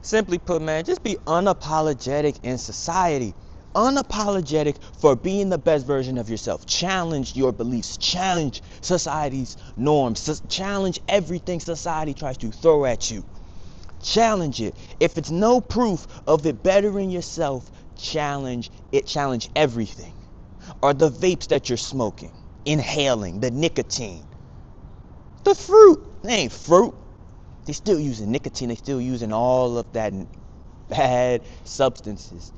Simply put, man, just be unapologetic in society. Unapologetic for being the best version of yourself. Challenge your beliefs. Challenge society's norms. Challenge everything society tries to throw at you. Challenge it. If it's no proof of it bettering yourself, challenge it. Challenge everything. Or the vapes that you're smoking, inhaling, the nicotine. The fruit. They ain't fruit. They still using nicotine. They still using all of that bad substances.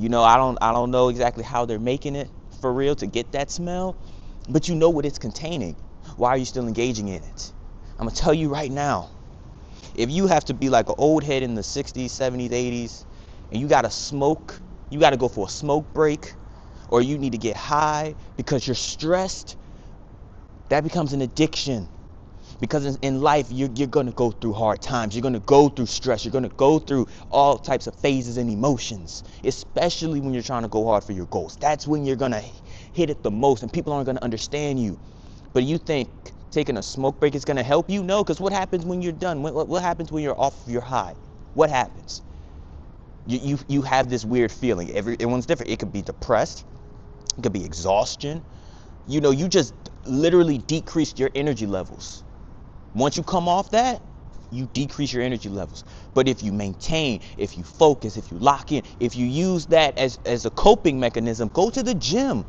I don't know exactly how they're making it for real to get that smell, but you know what it's containing. Why are you still engaging in it? I'm gonna tell you right now. If you have to be like an old head in the 60s, 70s, 80s, and you gotta smoke, you gotta go for a smoke break, or you need to get high because you're stressed, that becomes an addiction. Because in life, you're going to go through hard times. You're going to go through stress. You're going to go through all types of phases and emotions, especially when you're trying to go hard for your goals. That's when you're going to hit it the most, and people aren't going to understand you. But you think taking a smoke break is going to help you? No, because what happens when you're done? What happens when you're off of your high? What happens? You have this weird feeling. Everyone's different. It could be depressed. It could be exhaustion. You just literally decreased your energy levels. Once you come off that, you decrease your energy levels. But if you maintain, if you focus, if you lock in, if you use that as a coping mechanism, go to the gym.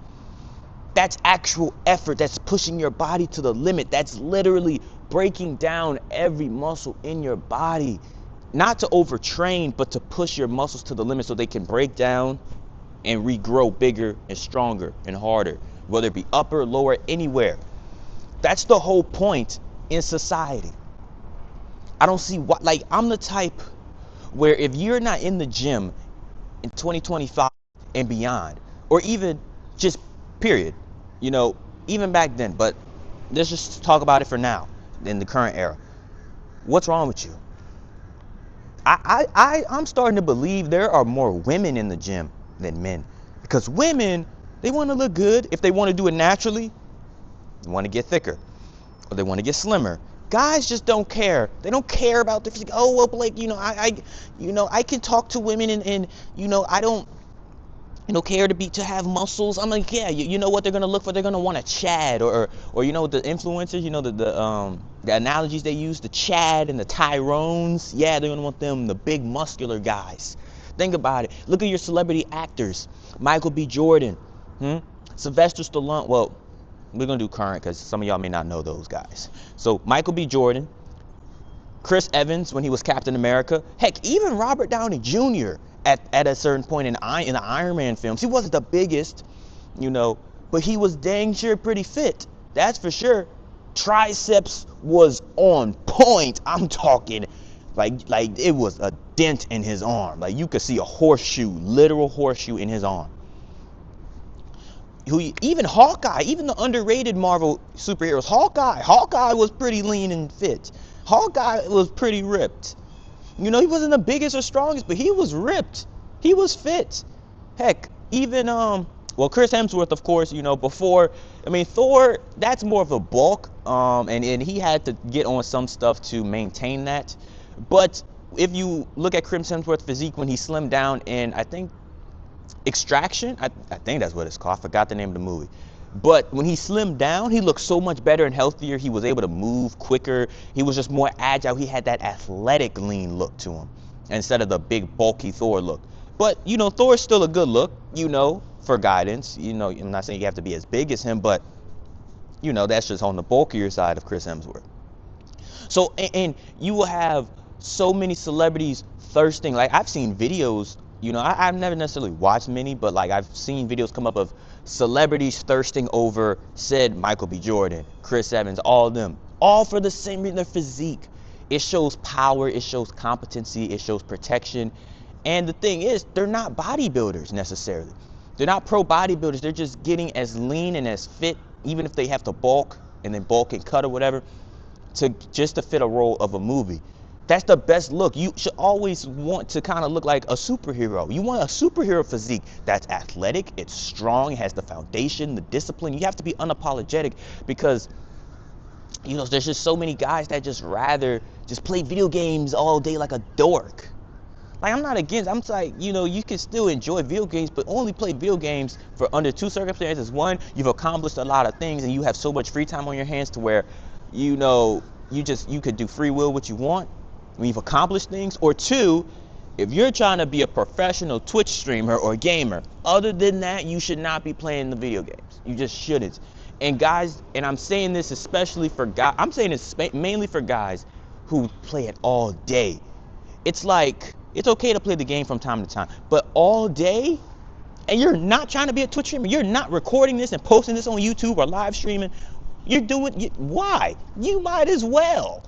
That's actual effort. That's pushing your body to the limit. That's literally breaking down every muscle in your body. Not to overtrain, but to push your muscles to the limit so they can break down and regrow bigger and stronger and harder, whether it be upper, lower, anywhere. That's the whole point in society. I don't see what, like, I'm the type where if you're not in the gym in 2025 and beyond, or even just period, even back then, but let's just talk about it for now in the current era. What's wrong with you? I'm starting to believe there are more women in the gym than men, because women, they want to look good. If they want to do it naturally, they want to get thicker, or they want to get slimmer. Guys just don't care. They don't care about the physique. Oh well, Blake, I can talk to women and I don't care to have muscles. I'm like, yeah, you know what they're gonna look for? They're gonna want a Chad or the influencers, the analogies they use, the Chad and the Tyrones. Yeah, they're gonna want them, the big muscular guys. Think about it. Look at your celebrity actors. Michael B. Jordan, Sylvester Stallone. Well, we're gonna do current because some of y'all may not know those guys. So Michael B. Jordan, Chris Evans when he was Captain America, heck, even Robert Downey Jr. at a certain point in the Iron Man films. He wasn't the biggest, but he was dang sure pretty fit. That's for sure. Triceps was on point. I'm talking like it was a dent in his arm. Like you could see a horseshoe, literal horseshoe in his arm. Even Hawkeye, even the underrated Marvel superheroes, Hawkeye was pretty lean and fit. Hawkeye was pretty ripped. He wasn't the biggest or strongest, but he was ripped. He was fit. Heck, even Chris Hemsworth, of course, Thor, that's more of a bulk, and he had to get on some stuff to maintain that. But if you look at Chris Hemsworth's physique when he slimmed down in, I think, Extraction, I think that's what it's called. I forgot the name of the movie. But when he slimmed down, he looked so much better and healthier. He was able to move quicker. He was just more agile. He had that athletic, lean look to him instead of the big, bulky Thor look. But, Thor's still a good look, for guidance. I'm not saying you have to be as big as him, but, that's just on the bulkier side of Chris Hemsworth. So, and you will have so many celebrities thirsting. Like, I've seen videos, I've never necessarily watched many, but like I've seen videos come up of celebrities thirsting over said Michael B. Jordan, Chris Evans, all of them, all for the same reason, their physique. It shows power, it shows competency, it shows protection. And the thing is, they're not bodybuilders necessarily. They're not pro bodybuilders. They're just getting as lean and as fit, even if they have to bulk and then bulk and cut or whatever, to fit a role of a movie. That's the best look. You should always want to kind of look like a superhero. You want a superhero physique that's athletic, it's strong, it has the foundation, the discipline. You have to be unapologetic because, there's just so many guys that just rather just play video games all day like a dork. Like, I'm not against, I'm like, you can still enjoy video games, but only play video games for under two circumstances. One, you've accomplished a lot of things and you have so much free time on your hands to where, you could do free will what you want when you've accomplished things. Or two, if you're trying to be a professional Twitch streamer or gamer, other than that, you should not be playing the video games. You just shouldn't. And guys, and I'm saying this especially for guys, I'm saying this mainly for guys who play it all day. It's like, it's okay to play the game from time to time, but all day, and you're not trying to be a Twitch streamer, you're not recording this and posting this on YouTube or live streaming, why? You might as well.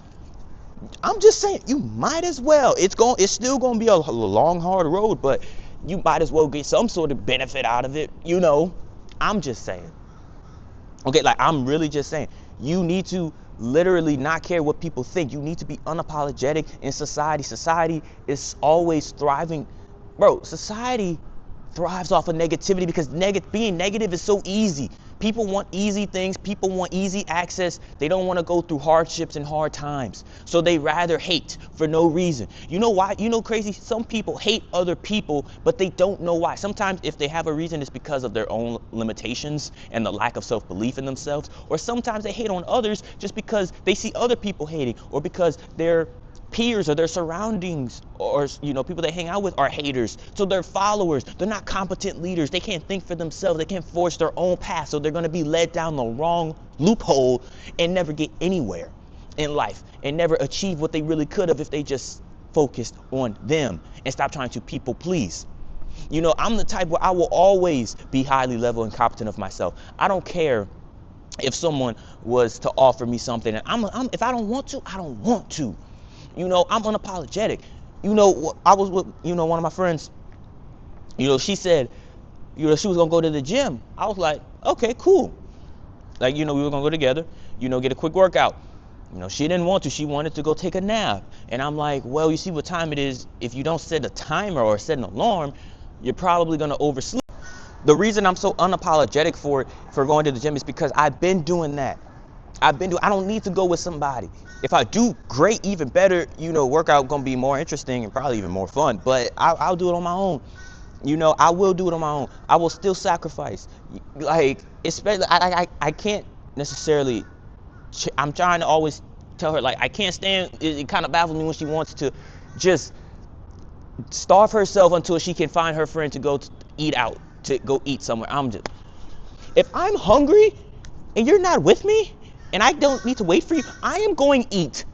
I'm just saying, you might as well. It's still gonna be a long, hard road, but you might as well get some sort of benefit out of it, I'm just saying. Okay, like, I'm really just saying, you need to literally not care what people think. You need to be unapologetic in society. Society is always thriving. Bro, society thrives off of negativity because being negative is so easy. People want easy things. People want easy access. They don't want to go through hardships and hard times. So they rather hate for no reason. You know why? Crazy? Some people hate other people, but they don't know why. Sometimes if they have a reason, it's because of their own limitations and the lack of self-belief in themselves. Or sometimes they hate on others just because they see other people hating, or because their peers or their surroundings or people they hang out with are haters. So they're followers. They're not competent leaders. They can't think for themselves. They can't forge their own path. So they're going to be led down the wrong loophole and never get anywhere in life and never achieve what they really could have if they just focused on them and stop trying to people please. I'm the type where I will always be highly level and competent of myself. I don't care if someone was to offer me something and if I don't want to, I don't want to. I'm unapologetic. I was with, one of my friends, she said, she was gonna go to the gym. I was like, okay, cool. Like, we were gonna go together, get a quick workout. She didn't want to, she wanted to go take a nap. And I'm like, well, you see what time it is. If you don't set a timer or set an alarm, you're probably gonna oversleep. The reason I'm so unapologetic for going to the gym is because I've been doing that. I don't need to go with somebody. If I do, great, even better, workout gonna be more interesting and probably even more fun, but I'll do it on my own. I will do it on my own. I will still sacrifice. Like, especially, I can't necessarily, I'm trying to always tell her, like, I can't stand, it kind of baffles me when she wants to just starve herself until she can find her friend to go eat out, to go eat somewhere. If I'm hungry and you're not with me, and I don't need to wait for you, I am going to eat.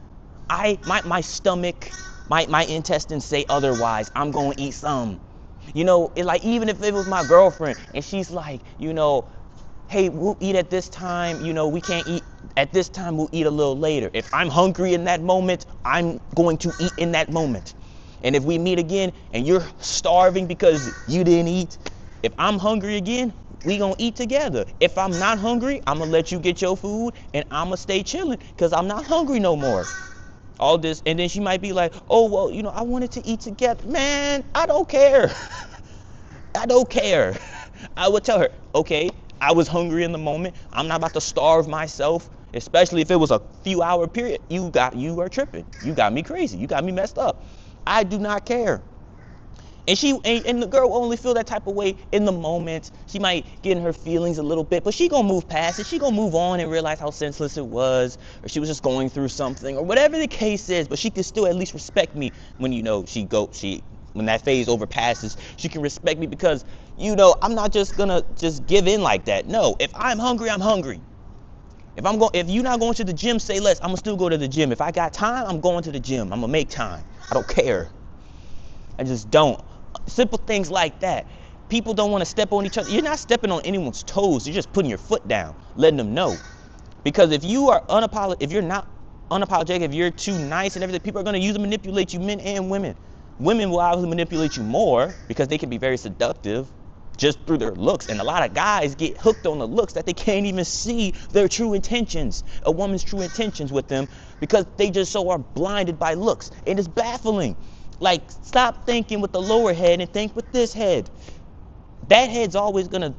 My stomach, my intestines say otherwise. I'm going to eat some. Like, even if it was my girlfriend and she's like, hey, we'll eat at this time. We can't eat at this time. We'll eat a little later. If I'm hungry in that moment, I'm going to eat in that moment. And if we meet again and you're starving because you didn't eat, if I'm hungry again, we gonna eat together. If I'm not hungry, I'm gonna let you get your food and I'm gonna stay chilling because I'm not hungry no more. All this, and then she might be like, oh, well, I wanted to eat together. Man, I don't care. I don't care. I would tell her, okay, I was hungry in the moment. I'm not about to starve myself, especially if it was a few hour period. You are tripping. You got me crazy. You got me messed up. I do not care. And the girl will only feel that type of way in the moment. She might get in her feelings a little bit, but she gonna move past it. She gonna move on and realize how senseless it was, or she was just going through something, or whatever the case is. But she can still at least respect me when when that phase overpasses. She can respect me because I'm not just gonna give in like that. No, if I'm hungry, I'm hungry. If you're not going to the gym, say less. I'm gonna still go to the gym. If I got time, I'm going to the gym. I'm gonna make time. I don't care. I just don't. Simple things like that. People don't want to step on each other. You're not stepping on anyone's toes. You're just putting your foot down, letting them know. Because if you're not unapologetic, if you're too nice and everything, people are going to use and manipulate you, men and women. Women will obviously manipulate you more because they can be very seductive just through their looks. And a lot of guys get hooked on the looks that they can't even see their true intentions, a woman's true intentions with them, because they just so are blinded by looks. And it's baffling. Like, stop thinking with the lower head and think with this head. That head's always gonna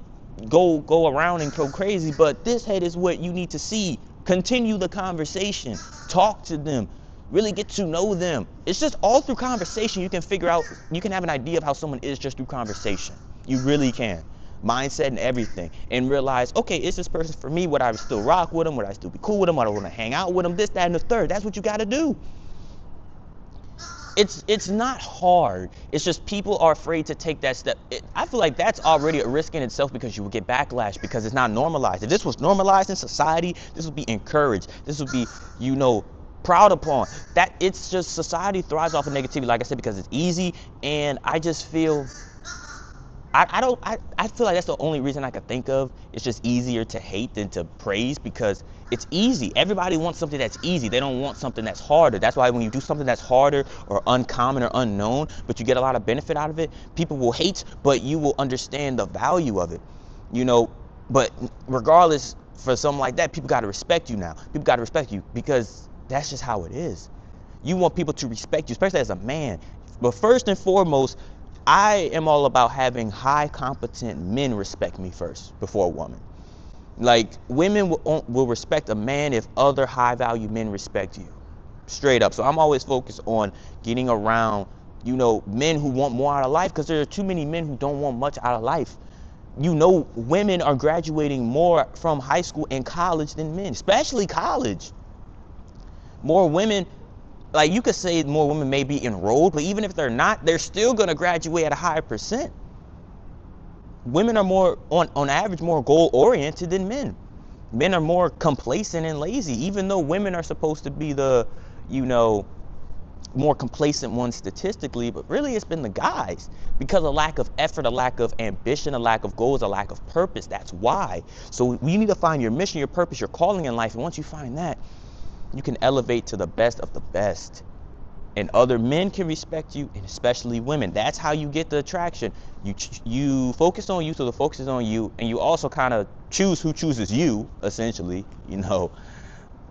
go around and go crazy, but this head is what you need to see. Continue the conversation. Talk to them. Really get to know them. It's just all through conversation you can figure out, you can have an idea of how someone is just through conversation. You really can. Mindset and everything. And realize, okay, is this person for me? Would I still rock with them? Would I still be cool with them? Would I want to hang out with them? This, that, and the third. That's what you got to do. It's not hard. It's just people are afraid to take that step. I feel like that's already a risk in itself, because you will get backlash because it's not normalized. If this was normalized in society, this would be encouraged. This would be, proud upon. That it's just society thrives off of negativity, like I said, because it's easy. And I just feel I feel like that's the only reason I could think of. It's just easier to hate than to praise, because it's easy. Everybody wants something that's easy. They don't want something that's harder. That's why when you do something that's harder or uncommon or unknown, but you get a lot of benefit out of it, people will hate, but you will understand the value of it. But regardless, for something like that, people got to respect you now. People got to respect you, because that's just how it is. You want people to respect you, especially as a man. But first and foremost, I am all about having high competent men respect me first before a woman. Like, women will respect a man if other high value men respect you. Straight up. So I'm always focused on getting around, men who want more out of life, because there are too many men who don't want much out of life. Women are graduating more from high school and college than men, especially college. More women, like, you could say more women may be enrolled, but even if they're not, they're still going to graduate at a higher percent. Women are more, on average, more goal-oriented than men. Men are more complacent and lazy, even though women are supposed to be the, more complacent ones statistically, but really it's been the guys, because of lack of effort, a lack of ambition, a lack of goals, a lack of purpose. That's why. So you need to find your mission, your purpose, your calling in life, and once you find that, you can elevate to the best of the best. And other men can respect you, and especially women. That's how you get the attraction. You focus on you, so the focus is on you, and you also kind of choose who chooses you, essentially,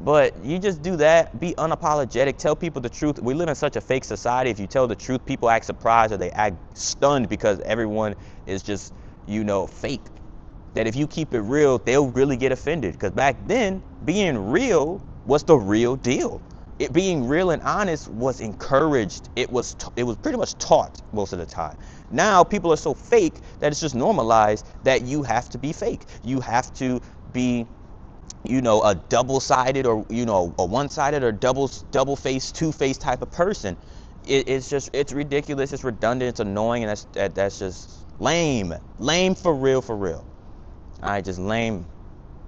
But you just do that, be unapologetic, tell people the truth. We live in such a fake society. If you tell the truth, people act surprised or they act stunned, because everyone is just, fake. That if you keep it real, they'll really get offended. Because back then, being real was the real deal. It being real and honest was encouraged. It was pretty much taught most of the time. Now people are so fake that it's just normalized that you have to be fake. You have to be, a double-sided, or a one-sided, or double-faced, two-faced type of person. It's ridiculous. It's redundant. It's annoying, and that's just lame. Lame for real. All right, just lame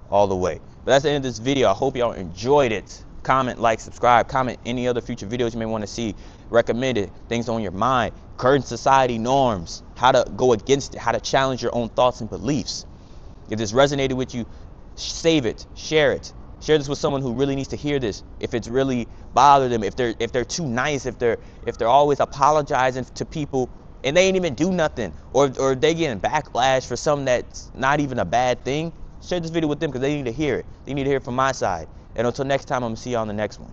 all the way. But that's the end of this video. I hope y'all enjoyed it. Comment, like, subscribe, comment any other future videos you may want to see, recommended, things on your mind, current society norms, how to go against it, how to challenge your own thoughts and beliefs. If this resonated with you, save it, share it. Share this with someone who really needs to hear this. If it's really bothered them, if they're too nice, if they're always apologizing to people and they ain't even do nothing, or they getting backlash for something that's not even a bad thing, share this video with them, because they need to hear it. They need to hear it from my side. And until next time, I'm going to see you on the next one.